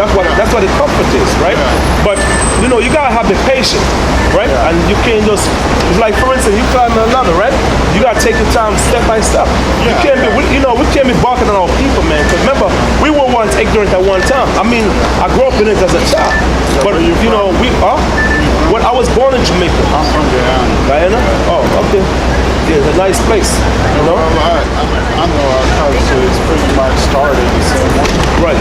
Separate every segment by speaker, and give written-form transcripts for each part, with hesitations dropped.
Speaker 1: That's what the comfort is, right?
Speaker 2: Yeah.
Speaker 1: But you know, you gotta have the patience, right?
Speaker 2: Yeah.
Speaker 1: And you can't just. It's like, for instance, you climb a ladder, right? You gotta take your time step by step. You can't be, we can't be barking on our people, man. Because remember, we were once ignorant at one time. I mean, I grew up in it as a child, but you know, we are. When I was born in Jamaica.
Speaker 2: I'm from Guyana.
Speaker 1: Guyana? Oh, okay. Yeah, it's a nice place, you know?
Speaker 2: Well, I know our culture is pretty much started the same way.
Speaker 1: Right.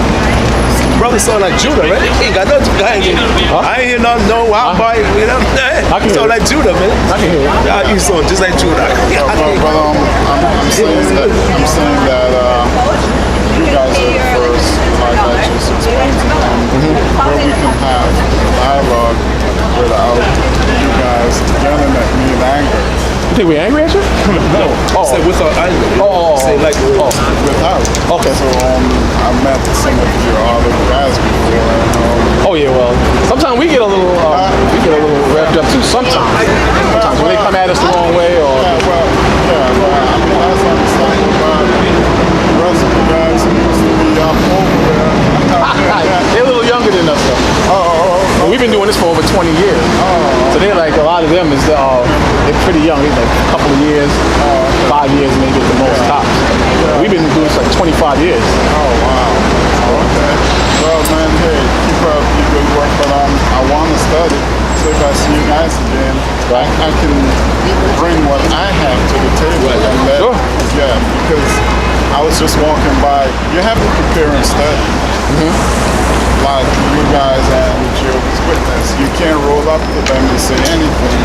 Speaker 1: Brother sound like Judah, right? He ain't got no guy in
Speaker 2: Huh?
Speaker 1: I ain't hear no wild boy, you know?
Speaker 2: I can
Speaker 1: You
Speaker 2: hear
Speaker 1: sound
Speaker 2: it.
Speaker 1: like Judah, man.
Speaker 2: I can hear it.
Speaker 1: Yeah, you sound just like Judah. Yeah, I
Speaker 2: But,
Speaker 1: can-
Speaker 2: I'm saying that you guys are the first, like I just explained to them, where we can have dialogue without you guys yelling at me in anger.
Speaker 3: You think we angry at you?
Speaker 1: No. Say without anger. Say like,
Speaker 2: Without.
Speaker 3: Okay.
Speaker 2: So I met some of your other guys before, and
Speaker 3: Oh yeah, well, sometimes we get a little revved up too. Sometimes when they come at us the wrong way, or
Speaker 2: I mean, that's understandable, but the rest of the guys seems to be up over there.
Speaker 3: they're a little younger than us though. And we've been doing this for over 20 years. So they're like, a lot of them is they're pretty young, like a couple of years, 5 years maybe at the most tops. We've been doing this like 25 years.
Speaker 2: Oh, wow. Okay. Well, man, hey, keep up your good work, but I want to study. So if I see you guys again, I can bring what I have to the table. And let,
Speaker 3: Sure.
Speaker 2: Yeah, because I was just walking by. You have to prepare and study. Like you guys and Jehovah's Witness, you can't roll up to them and say anything.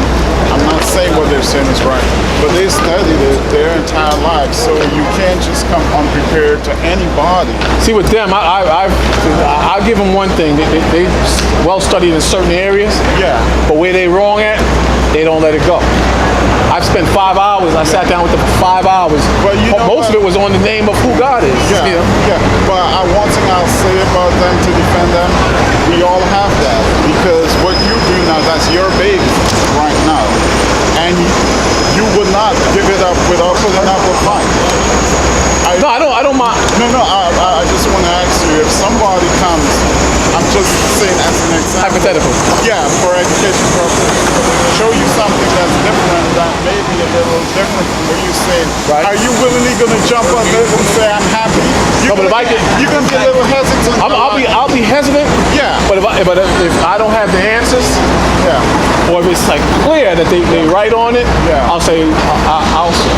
Speaker 2: I'm not saying what they're saying is right, but they studied it their entire life, so you can't just come unprepared to anybody.
Speaker 3: See, with them, I'll give them one thing. They well studied in certain areas,
Speaker 2: Yeah.
Speaker 3: but where they wrong at, they don't let it go. I've spent 5 hours. I sat down with them for 5 hours.
Speaker 2: But you know
Speaker 3: most of it was on the name of who God is.
Speaker 2: Yeah,
Speaker 3: you know?
Speaker 2: yeah. But one thing I'll say about them to defend them, we all have that. Because what you do now, that's your baby right now. And you would not give it up without putting up a fight.
Speaker 3: No, I don't mind.
Speaker 2: No, I just want to ask you, if somebody comes, I'm just saying as an example.
Speaker 3: Hypothetical.
Speaker 2: Yeah, for education purposes. Show you something that's different, that may be a little different from what you say.
Speaker 3: Right.
Speaker 2: Are you willingly going to jump on this and say, I'm happy?
Speaker 3: No, but if I can-
Speaker 2: You're going to be a little hesitant.
Speaker 3: I'll be hesitant.
Speaker 2: Yeah.
Speaker 3: But if I don't have the answers,
Speaker 2: Yeah.
Speaker 3: or if it's like clear that they write on it,
Speaker 2: Yeah.
Speaker 3: I'll say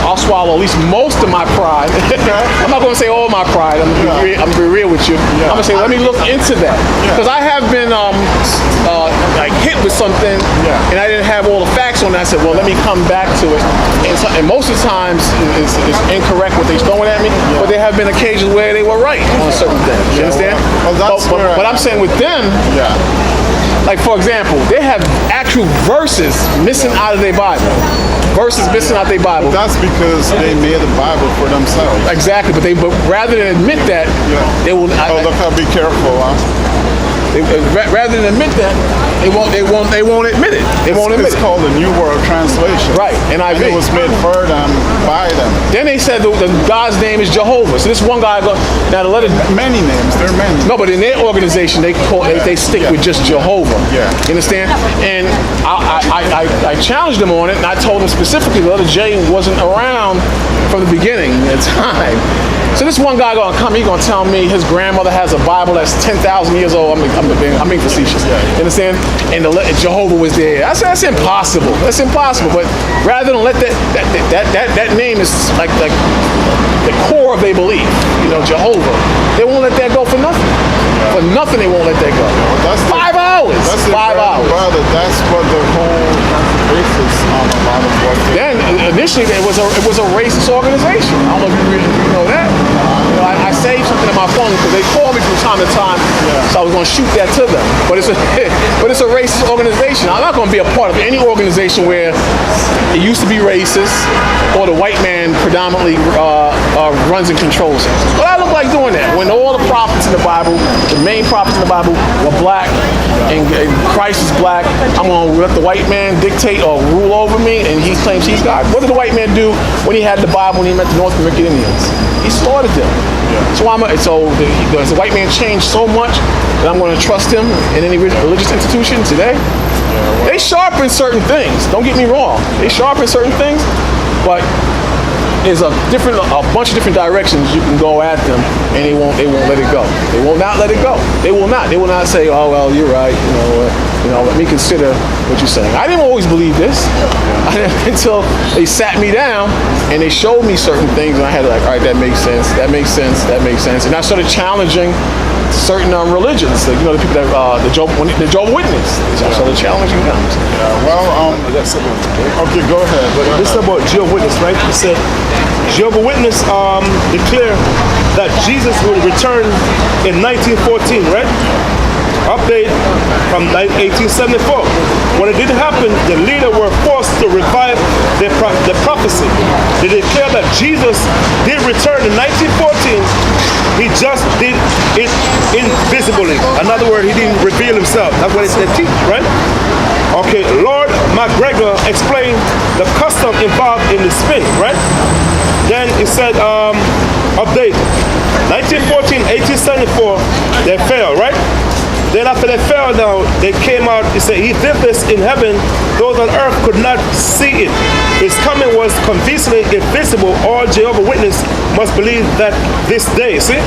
Speaker 3: I'll swallow at least most of my pride. I'm not going to say all my pride. I'm gonna be real with you.
Speaker 2: Yeah.
Speaker 3: I'm gonna say let me look into that because I have been like hit with something and I didn't have all the facts on it. I said, well, let me come back to it. And most of the times it's incorrect what they're throwing at me, but there have been occasions where they were right on certain things. You understand?
Speaker 2: Well, that's
Speaker 3: But I'm saying with them.
Speaker 2: Yeah.
Speaker 3: Like, for example, they have actual verses missing out of their Bible. Verses missing out their Bible.
Speaker 2: That's because they made a Bible for themselves.
Speaker 3: Exactly, but rather than admit that, they will.
Speaker 2: Oh, look, be careful, huh?
Speaker 3: Rather than admit that, they won't admit it. They won't admit
Speaker 2: It's
Speaker 3: it.
Speaker 2: called the New World Translation.
Speaker 3: Right,
Speaker 2: And
Speaker 3: NIV.
Speaker 2: it was made for them, by them.
Speaker 3: Then they said the God's name is Jehovah. So this one guy now the letter.
Speaker 2: Many names, there are many.
Speaker 3: No, but in their organization, they stick with just Jehovah.
Speaker 2: Yeah.
Speaker 3: You understand? And I challenged them on it, and I told them specifically the letter J wasn't around from the beginning of time. So this one guy gonna come, he gonna tell me his grandmother has a Bible that's 10,000 years old. I'm being facetious. You understand? And Jehovah was there. I said that's impossible. That's impossible. But rather than let that name is like the core of their belief. You know, Jehovah. They won't let that go for nothing. For nothing, they won't let that go.
Speaker 2: That's
Speaker 3: 5 hours.
Speaker 2: That's
Speaker 3: 5 hours.
Speaker 2: Brother, that's what the whole basis on a lot of what they
Speaker 3: Then initially it was a racist organization. I don't know if you know that. You know, I saved something in my phone because they call me from time to time, so I was going to shoot that to them. But it's a racist organization. I'm not going to be a part of any organization where it used to be racist or the white man predominantly runs and controls it. But I look like doing that when all the prophets in the Bible, the main prophets in the Bible, were black and Christ is black, I'm going to let the white man dictate or rule over me, and he claims he's God. What did the white man do when he had the Bible, when he met the North American Indians? He slaughtered them. So the white man changed so much that I'm going to trust him in any religious institution today? They sharpen certain things. Don't get me wrong. They sharpen certain things, but there's a bunch of different directions you can go at them, and they won't let it go. They will not let it go. They will not. They will not say, "Oh well, you're right. Let me consider what you're saying." I didn't always believe this until they sat me down and they showed me certain things, and I had to all right, that makes sense. That makes sense. That makes sense. And I started challenging certain religions. The people that the Jehovah's Witness. I started challenging them.
Speaker 2: Okay, go ahead.
Speaker 1: But this is about Jehovah's Witness, right? He said Jehovah's Witness declare that Jesus will return in 1914, right? Update from 1874. When it didn't happen, the leader were forced to revive the prophecy. They declared that Jesus did return in 1914. He just did it invisibly. In other words, he didn't reveal himself. That's what they teach, right? Okay, Lord MacGregor explained the custom involved in the spin, right? Then it said, update, 1914, 1874, they fell, right? Then after they fell down, they came out, he said, he did this in heaven, those on earth could not see it. His coming was convincingly invisible. All Jehovah's Witnesses must believe that this day. See?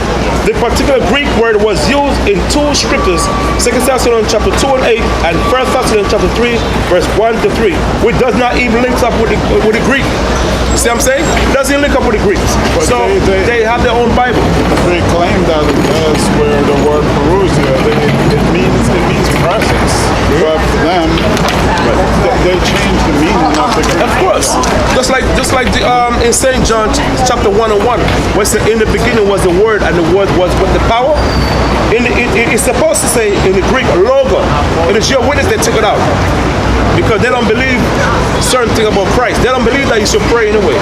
Speaker 1: The particular Greek word was used in two scriptures, 2 Thessalonians chapter 2 and 8, and 1 Thessalonians chapter 3, verse 1 to 3, which does not even link up with the Greek. You see what I'm saying? It doesn't link up with the Greeks.
Speaker 2: But
Speaker 1: so they have their own Bible.
Speaker 2: They claim that it does, where the word Perusia, it means presence. But for them, they change the meaning of the Greek.
Speaker 1: Of course. Just like in St. John chapter 1 and 1, where it said, in the beginning was the word, and the word was with the power. It's supposed to say in the Greek logo. In the Jehovah's Witness, they took it out. Because they don't believe certain thing about Christ. They don't believe that you should pray anyway.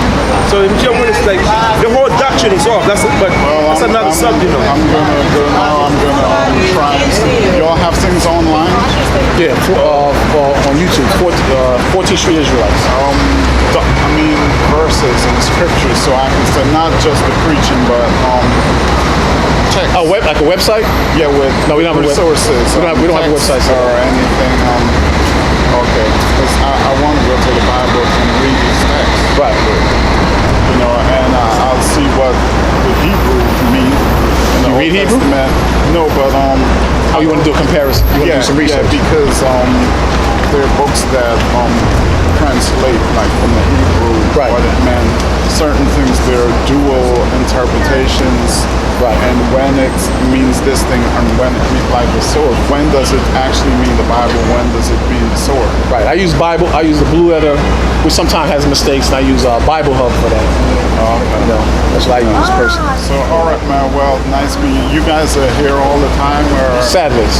Speaker 1: So in Jehovah's Witness, like the whole doctrine is off. That's another subject.
Speaker 2: I'm gonna go now. I'm gonna try and see. Y'all have things online?
Speaker 3: Yeah, on YouTube, 14th Street Israelites.
Speaker 2: Verses and scriptures, so I can say not just the preaching, but text.
Speaker 3: Like a website?
Speaker 2: Yeah, with
Speaker 3: no, we don't have
Speaker 2: resources.
Speaker 3: We don't have a website
Speaker 2: or anything. Okay, because I want to go to the Bible and read these texts.
Speaker 3: Right.
Speaker 2: And I'll see what the Hebrew mean.
Speaker 3: You read Hebrew?
Speaker 2: No, but
Speaker 3: how you want to do a comparison? You want to do some research?
Speaker 2: Yeah, because there are books that translate like from the Hebrew what it meant. Certain things, there are dual interpretations.
Speaker 3: Right.
Speaker 2: And when it means this thing and when it means like the sword, when does it actually mean the Bible? When does it mean the sword? Right.
Speaker 3: I use Bible. I use the Blue Letter, which sometimes has mistakes, and I use Bible Hub for that. That's what I use personally.
Speaker 2: So, all right, man. Well, nice meeting you. You guys are here all the time, or
Speaker 3: Saturdays?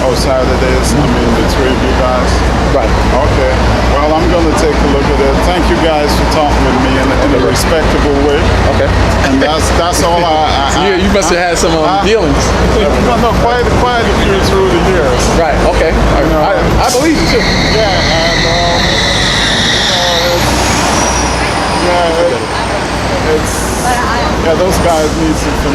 Speaker 2: Oh, Saturdays. The three of you guys.
Speaker 3: Right.
Speaker 2: Okay. Well, I'm going to take a look at it. Thank you guys for talking with me in a respectable way.
Speaker 3: Okay.
Speaker 2: And that's all
Speaker 3: you must have had some dealings.
Speaker 2: No, quite a few through the years.
Speaker 3: Right. Okay. I believe you too.
Speaker 2: Yeah, and it's those guys need some.